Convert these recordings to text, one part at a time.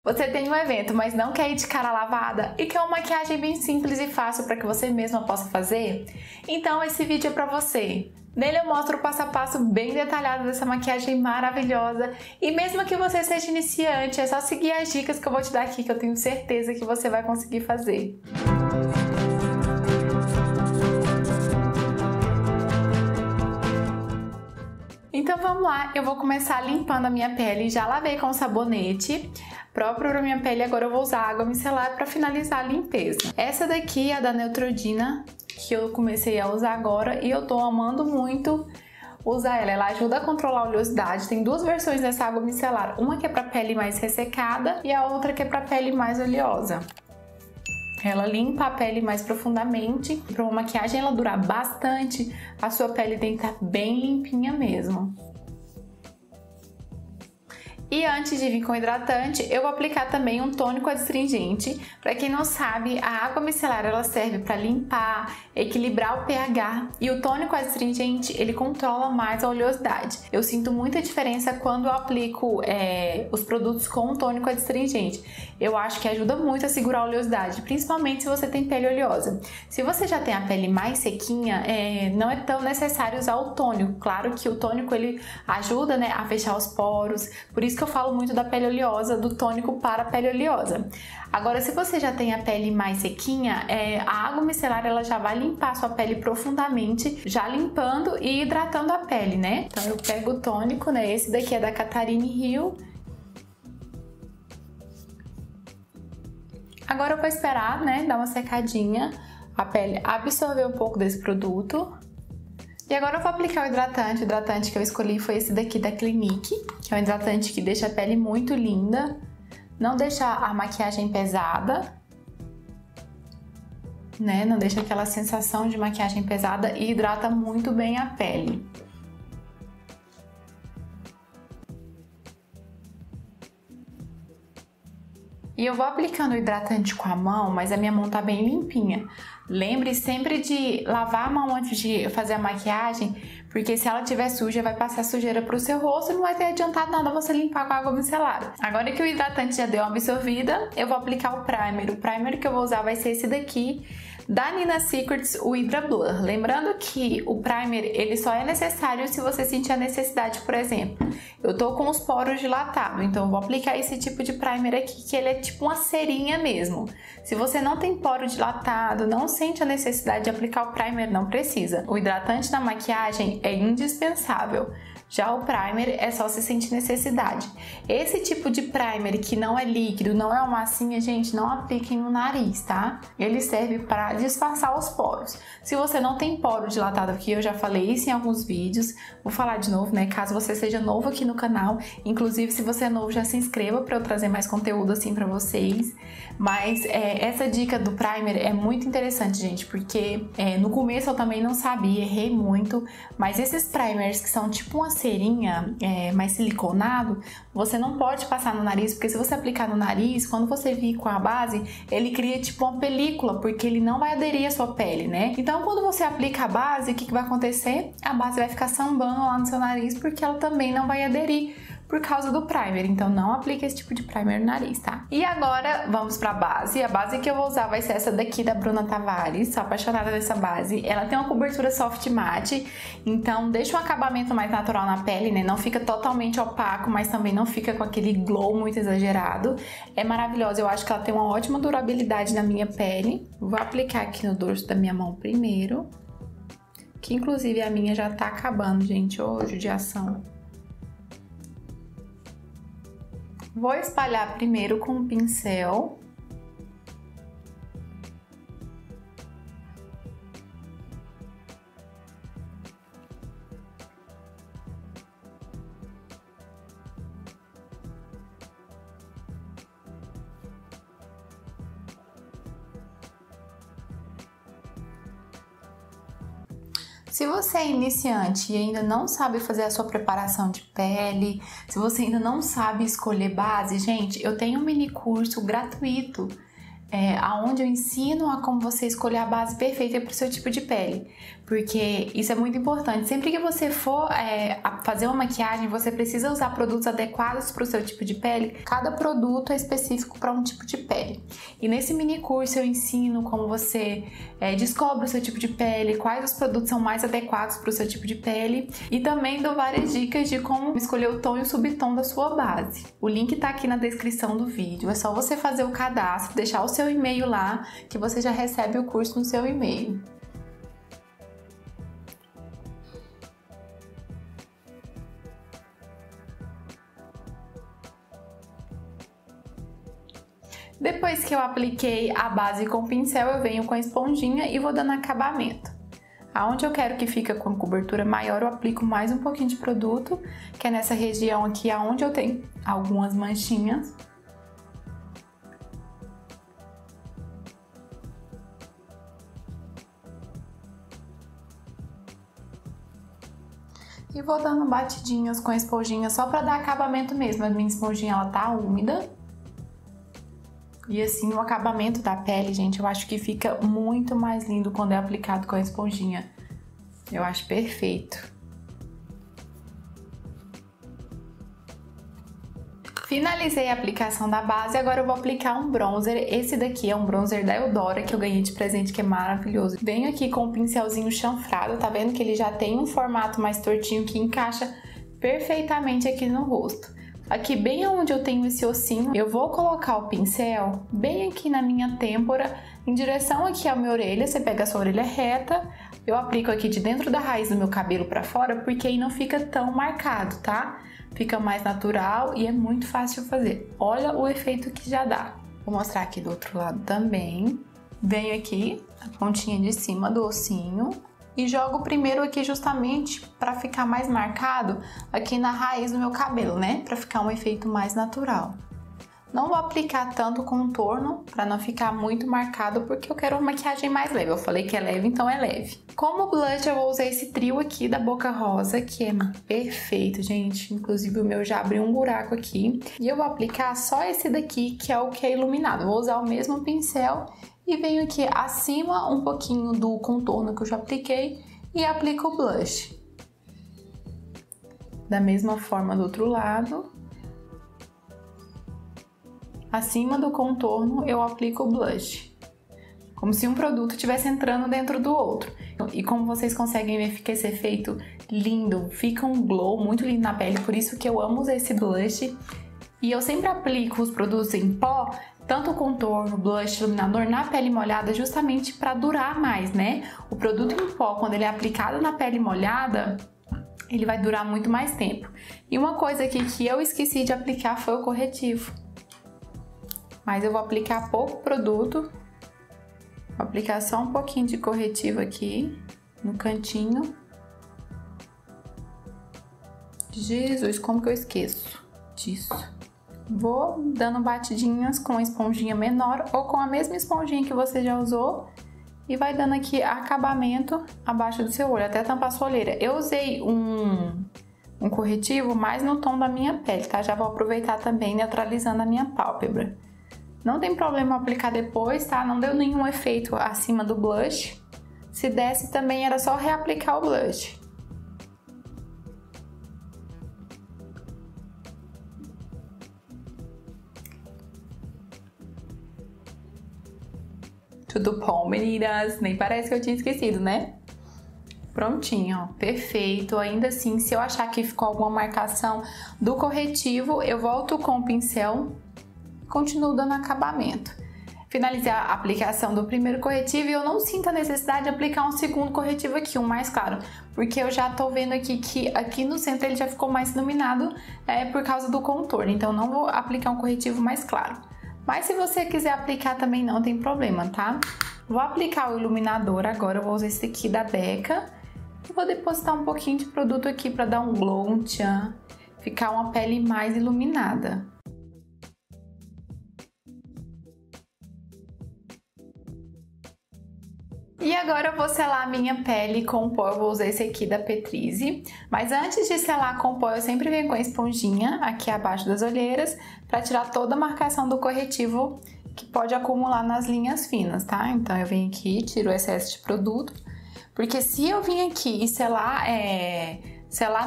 Você tem um evento, mas não quer ir de cara lavada e quer uma maquiagem bem simples e fácil para que você mesma possa fazer? Então esse vídeo é para você. Nele eu mostro o passo a passo bem detalhado dessa maquiagem maravilhosa e mesmo que você seja iniciante, é só seguir as dicas que eu vou te dar aqui que eu tenho certeza que você vai conseguir fazer. Então vamos lá, eu vou começar limpando a minha pele, já lavei com sabonete próprio para minha pele, agora eu vou usar água micelar para finalizar a limpeza. Essa daqui é a da Neutrogena, que eu comecei a usar agora e eu tô amando muito usar ela. Ela ajuda a controlar a oleosidade, tem duas versões dessa água micelar, uma que é para pele mais ressecada e a outra que é para pele mais oleosa. Ela limpa a pele mais profundamente. Para uma maquiagem ela durar bastante, a sua pele tem que estar bem limpinha mesmo. E antes de vir com o hidratante, eu vou aplicar também um tônico adstringente. Para quem não sabe, a água micelar ela serve para limpar, equilibrar o pH e o tônico adstringente ele controla mais a oleosidade. Eu sinto muita diferença quando eu aplico os produtos com tônico adstringente. Eu acho que ajuda muito a segurar a oleosidade, principalmente se você tem pele oleosa. Se você já tem a pele mais sequinha, não é tão necessário usar o tônico. Claro que o tônico ele ajuda, né, a fechar os poros, por isso que eu falo muito da pele oleosa, do tônico para a pele oleosa. Agora, se você já tem a pele mais sequinha, a água micelar ela já vai limpar a sua pele profundamente, já limpando e hidratando a pele, né? Então eu pego o tônico, né? Esse daqui é da Catarine Hill. Agora eu vou esperar, né, dar uma secadinha, a pele absorver um pouco desse produto. E agora eu vou aplicar o hidratante. O hidratante que eu escolhi foi esse daqui da Clinique, que é um hidratante que deixa a pele muito linda, não deixa a maquiagem pesada, né? Não deixa aquela sensação de maquiagem pesada e hidrata muito bem a pele. E eu vou aplicando o hidratante com a mão, mas a minha mão tá bem limpinha. Lembre sempre de lavar a mão antes de fazer a maquiagem, porque se ela estiver suja, vai passar sujeira pro seu rosto e não vai ter adiantado nada você limpar com água micelar. Agora que o hidratante já deu uma absorvida, eu vou aplicar o primer. O primer que eu vou usar vai ser esse daqui, da Nina Secrets, o Hydra Blur. Lembrando que o primer, ele só é necessário se você sentir a necessidade, por exemplo. Eu tô com os poros dilatados, então eu vou aplicar esse tipo de primer aqui, que ele é tipo uma cerinha mesmo. Se você não tem poro dilatado, não sente a necessidade de aplicar o primer, não precisa. O hidratante na maquiagem é indispensável. Já o primer é só se sentir necessidade. Esse tipo de primer que não é líquido, não é uma massinha, gente, não apliquem no nariz, tá? Ele serve para disfarçar os poros. Se você não tem poro dilatado aqui, eu já falei isso em alguns vídeos, vou falar de novo, né? Caso você seja novo aqui no canal, inclusive se você é novo, já se inscreva para eu trazer mais conteúdo assim para vocês. Mas essa dica do primer é muito interessante, gente, porque no começo eu também não sabia, errei muito, mas esses primers que são tipo uma cerinha mais siliconado, você não pode passar no nariz, porque se você aplicar no nariz, quando você vir com a base, ele cria tipo uma película, porque ele não vai aderir à sua pele, né? Então quando você aplica a base, o que vai acontecer? A base vai ficar sambando lá no seu nariz, porque ela também não vai aderir por causa do primer, então não aplica esse tipo de primer no nariz, tá? E agora vamos pra base. A base que eu vou usar vai ser essa daqui da Bruna Tavares, sou apaixonada dessa base. Ela tem uma cobertura soft matte, então deixa um acabamento mais natural na pele, né? Não fica totalmente opaco, mas também não fica com aquele glow muito exagerado. É maravilhosa, eu acho que ela tem uma ótima durabilidade na minha pele. Vou aplicar aqui no dorso da minha mão primeiro, que inclusive a minha já tá acabando, gente, ô judiação. Vou espalhar primeiro com um pincel. Se você é iniciante e ainda não sabe fazer a sua preparação de pele, se você ainda não sabe escolher base, gente, eu tenho um mini curso gratuito onde eu ensino a como você escolher a base perfeita para o seu tipo de pele. porque isso é muito importante. Sempre que você for fazer uma maquiagem, você precisa usar produtos adequados para o seu tipo de pele. Cada produto é específico para um tipo de pele. E nesse mini curso eu ensino como você descobre o seu tipo de pele, quais os produtos são mais adequados para o seu tipo de pele, e também dou várias dicas de como escolher o tom e o subtom da sua base. O link tá aqui na descrição do vídeo. É só você fazer o cadastro, deixar o seu e-mail lá, que você já recebe o curso no seu e-mail. Depois que eu apliquei a base com o pincel, eu venho com a esponjinha e vou dando acabamento. Aonde eu quero que fique com cobertura maior, eu aplico mais um pouquinho de produto, que é nessa região aqui, aonde eu tenho algumas manchinhas. E vou dando batidinhas com a esponjinha só pra dar acabamento mesmo. A minha esponjinha, ela tá úmida. E assim, o acabamento da pele, gente, eu acho que fica muito mais lindo quando é aplicado com a esponjinha. Eu acho perfeito. Finalizei a aplicação da base, agora eu vou aplicar um bronzer. Esse daqui é um bronzer da Eudora, que eu ganhei de presente, que é maravilhoso. Venho aqui com um pincelzinho chanfrado, tá vendo que ele já tem um formato mais tortinho que encaixa perfeitamente aqui no rosto. Aqui bem onde eu tenho esse ossinho, eu vou colocar o pincel bem aqui na minha têmpora, em direção aqui à minha orelha. Você pega a sua orelha reta, eu aplico aqui de dentro da raiz do meu cabelo pra fora, porque aí não fica tão marcado, tá? Fica mais natural e é muito fácil de fazer. Olha o efeito que já dá. Vou mostrar aqui do outro lado também. Venho aqui, a pontinha de cima do ossinho, e jogo primeiro aqui justamente para ficar mais marcado aqui na raiz do meu cabelo, né? Para ficar um efeito mais natural. Não vou aplicar tanto contorno para não ficar muito marcado, porque eu quero uma maquiagem mais leve. Eu falei que é leve, então é leve. Como blush, eu vou usar esse trio aqui da Boca Rosa, que é perfeito, gente. Inclusive o meu já abriu um buraco aqui. E eu vou aplicar só esse daqui, que é o que é iluminado. Vou usar o mesmo pincel e venho aqui acima um pouquinho do contorno que eu já apliquei e aplico o blush. Da mesma forma do outro lado. Acima do contorno eu aplico o blush. Como se um produto estivesse entrando dentro do outro. E como vocês conseguem ver, fica esse efeito lindo. Fica um glow muito lindo na pele, por isso que eu amo usar esse blush. E eu sempre aplico os produtos em pó, tanto o contorno, blush, iluminador, na pele molhada, justamente para durar mais, né? O produto em pó, quando ele é aplicado na pele molhada, ele vai durar muito mais tempo. E uma coisa aqui que eu esqueci de aplicar foi o corretivo. Mas eu vou aplicar pouco produto. Vou aplicar só um pouquinho de corretivo aqui, no cantinho. Jesus, como que eu esqueço disso? Vou dando batidinhas com a esponjinha menor ou com a mesma esponjinha que você já usou e vai dando aqui acabamento abaixo do seu olho, até tampar a sua olheira. Eu usei um corretivo mais no tom da minha pele, tá? Já vou aproveitar também neutralizando a minha pálpebra. Não tem problema aplicar depois, tá? Não deu nenhum efeito acima do blush. Se desse também era só reaplicar o blush. Tudo bom, meninas? Nem parece que eu tinha esquecido, né? Prontinho, ó, perfeito. Ainda assim, se eu achar que ficou alguma marcação do corretivo, eu volto com o pincel e continuo dando acabamento. Finalizei a aplicação do primeiro corretivo e eu não sinto a necessidade de aplicar um segundo corretivo aqui, um mais claro, porque eu já tô vendo aqui que aqui no centro ele já ficou mais iluminado por causa do contorno, então não vou aplicar um corretivo mais claro. Mas se você quiser aplicar também não tem problema, tá? Vou aplicar o iluminador agora, eu vou usar esse aqui da Becca. E vou depositar um pouquinho de produto aqui para dar um glow, um tchan, ficar uma pele mais iluminada. E agora eu vou selar a minha pele com pó, eu vou usar esse aqui da Petrize. Mas antes de selar com pó, eu sempre venho com a esponjinha aqui abaixo das olheiras para tirar toda a marcação do corretivo que pode acumular nas linhas finas, tá? Então eu venho aqui, tiro o excesso de produto. Porque se eu vim aqui e selar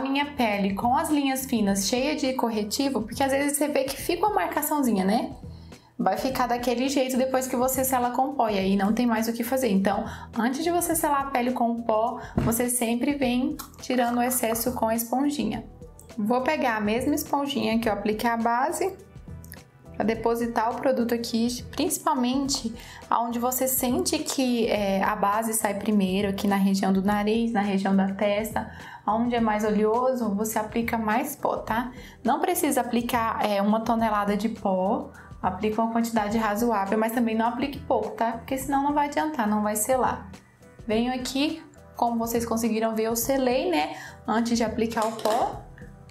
minha pele com as linhas finas cheia de corretivo, porque às vezes você vê que fica uma marcaçãozinha, né? Vai ficar daquele jeito depois que você sela com pó, e aí não tem mais o que fazer. Então, antes de você selar a pele com o pó, você sempre vem tirando o excesso com a esponjinha. Vou pegar a mesma esponjinha que eu apliquei a base para depositar o produto aqui, principalmente onde você sente que a base sai primeiro, aqui na região do nariz, na região da testa, onde é mais oleoso, você aplica mais pó, tá? Não precisa aplicar 1 tonelada de pó, aplica uma quantidade razoável, mas também não aplique pouco, tá? Porque senão não vai adiantar, não vai selar. Venho aqui, como vocês conseguiram ver, eu selei, né? Antes de aplicar o pó.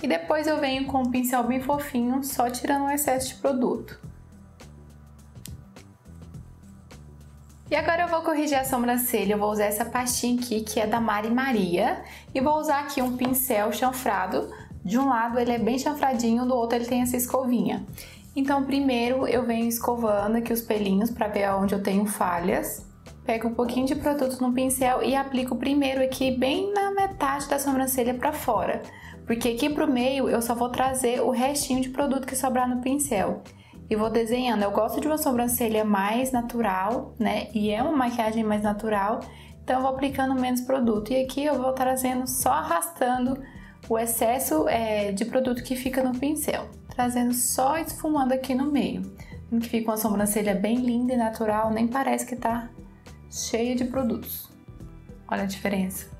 E depois eu venho com um pincel bem fofinho, só tirando o excesso de produto. E agora eu vou corrigir a sobrancelha, eu vou usar essa pastinha aqui, que é da Mari Maria. E vou usar aqui um pincel chanfrado. De um lado ele é bem chanfradinho, do outro ele tem essa escovinha. Então primeiro eu venho escovando aqui os pelinhos para ver onde eu tenho falhas. Pego um pouquinho de produto no pincel e aplico primeiro aqui bem na metade da sobrancelha para fora. Porque aqui pro meio eu só vou trazer o restinho de produto que sobrar no pincel. E vou desenhando. Eu gosto de uma sobrancelha mais natural, né? E é uma maquiagem mais natural. Então eu vou aplicando menos produto. E aqui eu vou trazendo, só arrastando o excesso de produto que fica no pincel. Trazendo só esfumando aqui no meio. Que fica uma sobrancelha bem linda e natural. Nem parece que tá cheia de produtos. Olha a diferença.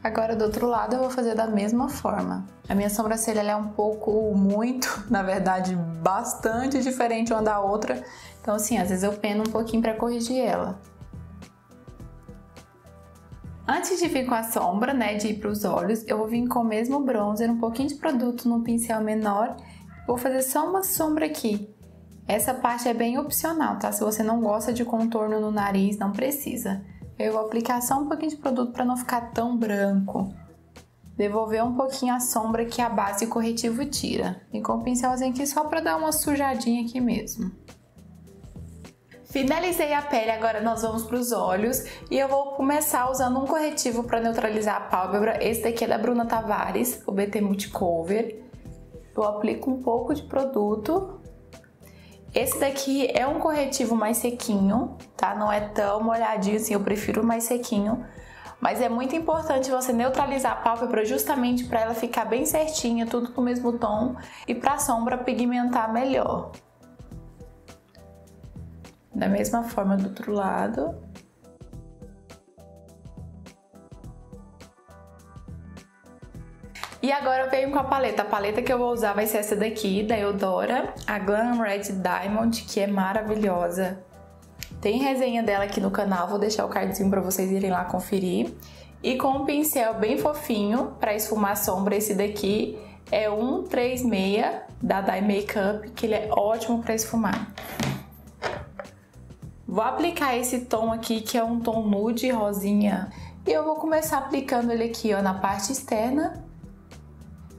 Agora do outro lado eu vou fazer da mesma forma. A minha sobrancelha ela é um pouco, na verdade, bastante diferente uma da outra. Então assim, às vezes eu peno um pouquinho para corrigir ela. Antes de vir com a sombra, né, de ir para os olhos, eu vou vir com o mesmo bronzer, um pouquinho de produto no pincel menor. Vou fazer só uma sombra aqui. Essa parte é bem opcional, tá? Se você não gosta de contorno no nariz, não precisa. Eu vou aplicar só um pouquinho de produto para não ficar tão branco. Devolver um pouquinho a sombra que a base e o corretivo tira. E com o pincelzinho aqui só para dar uma sujadinha aqui mesmo. Finalizei a pele, agora nós vamos para os olhos. E eu vou começar usando um corretivo para neutralizar a pálpebra. Esse daqui é da Bruna Tavares, o BT Multicover. Eu aplico um pouco de produto. Esse daqui é um corretivo mais sequinho, tá? Não é tão molhadinho assim, eu prefiro mais sequinho. Mas é muito importante você neutralizar a pálpebra justamente para ela ficar bem certinha, tudo com o mesmo tom. E para a sombra pigmentar melhor. Da mesma forma do outro lado. E agora eu venho com a paleta. A paleta que eu vou usar vai ser essa daqui, da Eudora, a Glam Red Diamond, que é maravilhosa. Tem resenha dela aqui no canal, vou deixar o cardzinho pra vocês irem lá conferir. E com um pincel bem fofinho, pra esfumar a sombra, esse daqui é 136 da Dye Makeup, que ele é ótimo pra esfumar. Vou aplicar esse tom aqui, que é um tom nude rosinha. E eu vou começar aplicando ele aqui, ó, na parte externa.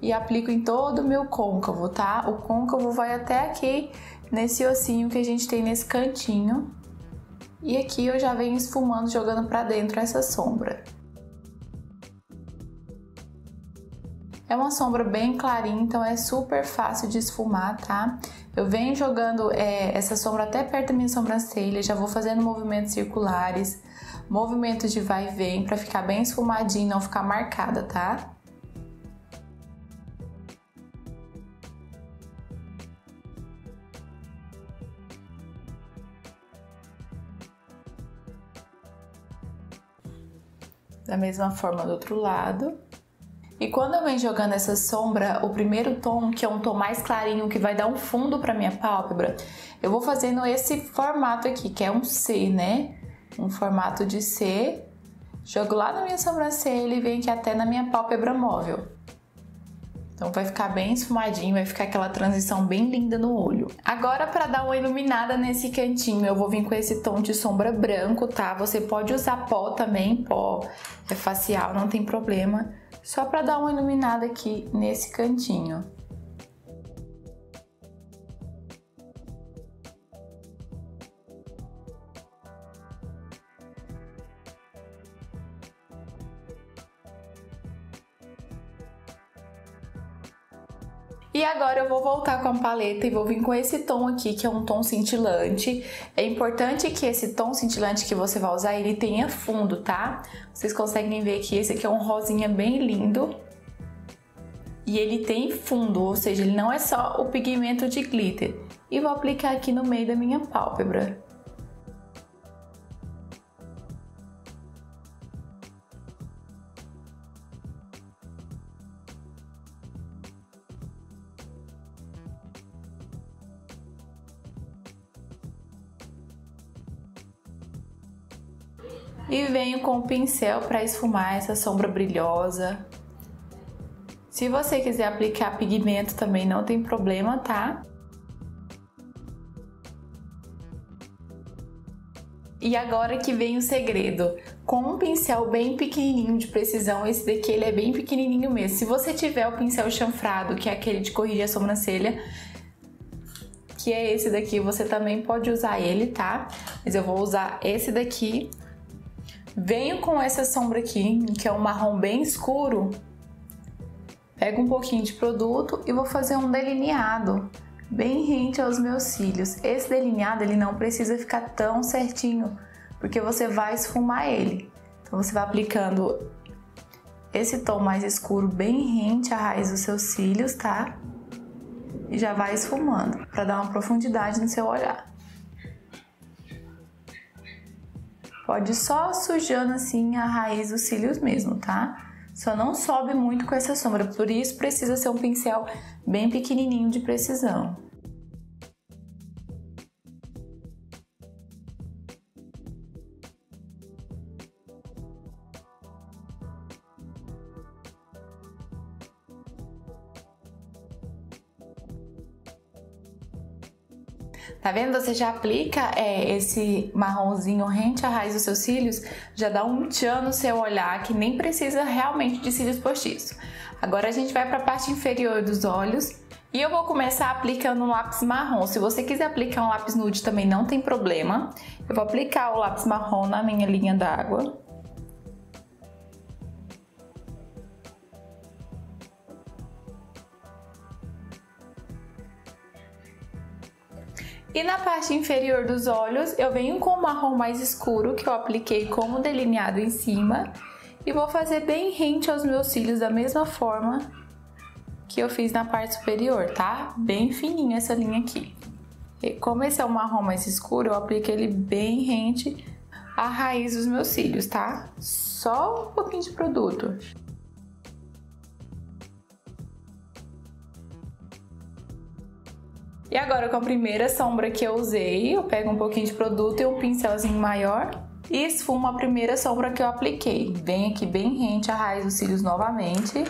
E aplico em todo o meu côncavo, tá? O côncavo vai até aqui, nesse ossinho que a gente tem nesse cantinho. E aqui eu já venho esfumando, jogando pra dentro essa sombra. É uma sombra bem clarinha, então é super fácil de esfumar, tá? Eu venho jogando essa sombra até perto da minha sobrancelha, já vou fazendo movimentos circulares, movimentos de vai e vem, pra ficar bem esfumadinho e não ficar marcada, tá? Da mesma forma do outro lado. E quando eu venho jogando essa sombra, o primeiro tom, que é um tom mais clarinho, que vai dar um fundo pra minha pálpebra, eu vou fazendo esse formato aqui, que é um C, né? Um formato de C. Jogo lá na minha sobrancelha e venho aqui até na minha pálpebra móvel. Então vai ficar bem esfumadinho, vai ficar aquela transição bem linda no olho. Agora, para dar uma iluminada nesse cantinho, eu vou vir com esse tom de sombra branco, tá? Você pode usar pó também, pó facial, não tem problema. Só para dar uma iluminada aqui nesse cantinho. E agora eu vou voltar com a paleta e vou vir com esse tom aqui, que é um tom cintilante. É importante que esse tom cintilante que você vai usar, ele tenha fundo, tá? Vocês conseguem ver que esse aqui é um rosinha bem lindo. E ele tem fundo, ou seja, ele não é só o pigmento de glitter. E vou aplicar aqui no meio da minha pálpebra. E venho com o pincel para esfumar essa sombra brilhosa. Se você quiser aplicar pigmento também não tem problema, tá? E agora que vem o segredo. Com um pincel bem pequenininho de precisão, esse daqui ele é bem pequenininho mesmo. Se você tiver o pincel chanfrado, que é aquele de corrigir a sobrancelha, que é esse daqui, você também pode usar ele, tá? Mas eu vou usar esse daqui. Venho com essa sombra aqui, que é um marrom bem escuro. Pego um pouquinho de produto e vou fazer um delineado bem rente aos meus cílios. Esse delineado ele não precisa ficar tão certinho, porque você vai esfumar ele. Então você vai aplicando esse tom mais escuro bem rente à raiz dos seus cílios, tá? E já vai esfumando, para dar uma profundidade no seu olhar. Pode ir só sujando assim a raiz dos cílios mesmo, tá? Só não sobe muito com essa sombra, por isso precisa ser um pincel bem pequenininho de precisão. Tá vendo? Você já aplica esse marronzinho rente à raiz dos seus cílios, já dá um tchan no seu olhar, que nem precisa realmente de cílios postiços. Agora a gente vai para a parte inferior dos olhos e eu vou começar aplicando um lápis marrom. Se você quiser aplicar um lápis nude também não tem problema. Eu vou aplicar o lápis marrom na minha linha d'água. E na parte inferior dos olhos, eu venho com o marrom mais escuro, que eu apliquei como delineado em cima. E vou fazer bem rente aos meus cílios, da mesma forma que eu fiz na parte superior, tá? Bem fininha essa linha aqui. E como esse é o marrom mais escuro, eu aplico ele bem rente à raiz dos meus cílios, tá? Só um pouquinho de produto. E agora com a primeira sombra que eu usei, eu pego um pouquinho de produto e um pincelzinho maior e esfumo a primeira sombra que eu apliquei. Venho aqui bem rente à raiz dos cílios novamente.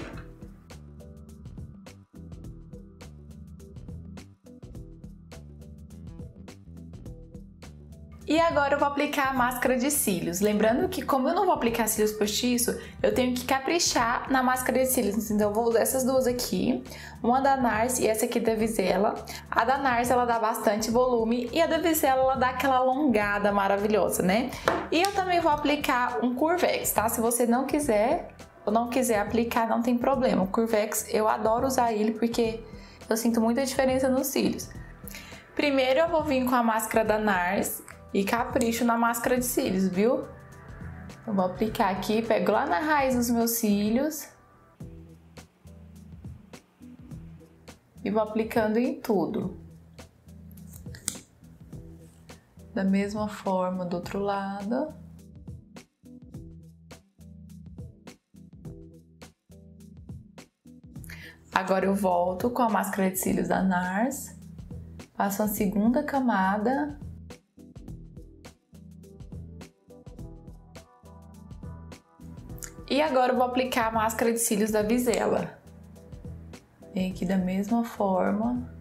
E agora eu vou aplicar a máscara de cílios. Lembrando que como eu não vou aplicar cílios postiço, eu tenho que caprichar na máscara de cílios. Então eu vou usar essas duas aqui, uma da NARS e essa aqui da Visela. A da NARS ela dá bastante volume e a da Visela ela dá aquela alongada maravilhosa, né? E eu também vou aplicar um Curvex, tá? Se você não quiser ou não quiser aplicar, não tem problema. O Curvex eu adoro usar ele porque eu sinto muita diferença nos cílios. Primeiro eu vou vir com a máscara da NARS e capricho na máscara de cílios, viu? Eu vou aplicar aqui, pego lá na raiz dos meus cílios e vou aplicando em tudo. Da mesma forma do outro lado. Agora eu volto com a máscara de cílios da NARS, faço a segunda camada. E agora eu vou aplicar a máscara de cílios da Visela. Vem aqui da mesma forma.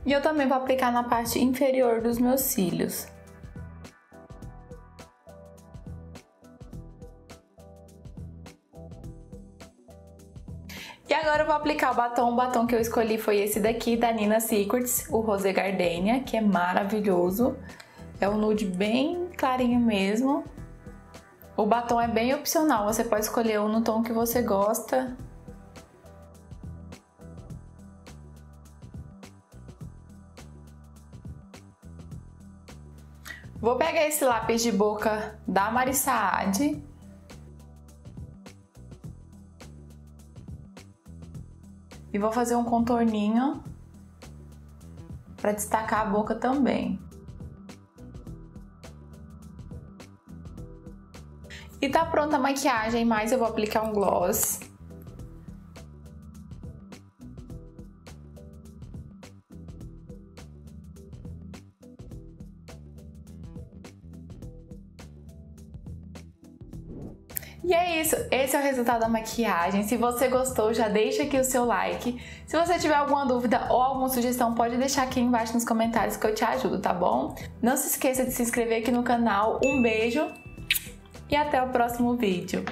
E eu também vou aplicar na parte inferior dos meus cílios. E agora eu vou aplicar o batom que eu escolhi foi esse daqui da Nina Secrets, o Rosé Gardenia, que é maravilhoso. É um nude bem clarinho mesmo. O batom é bem opcional, você pode escolher um no tom que você gosta. Vou pegar esse lápis de boca da Marissa Saad. E vou fazer um contorninho para destacar a boca também. E tá pronta a maquiagem, mas eu vou aplicar um gloss. E é isso, esse é o resultado da maquiagem. Se você gostou, já deixa aqui o seu like. Se você tiver alguma dúvida ou alguma sugestão, pode deixar aqui embaixo nos comentários que eu te ajudo, tá bom? Não se esqueça de se inscrever aqui no canal. Um beijo e até o próximo vídeo.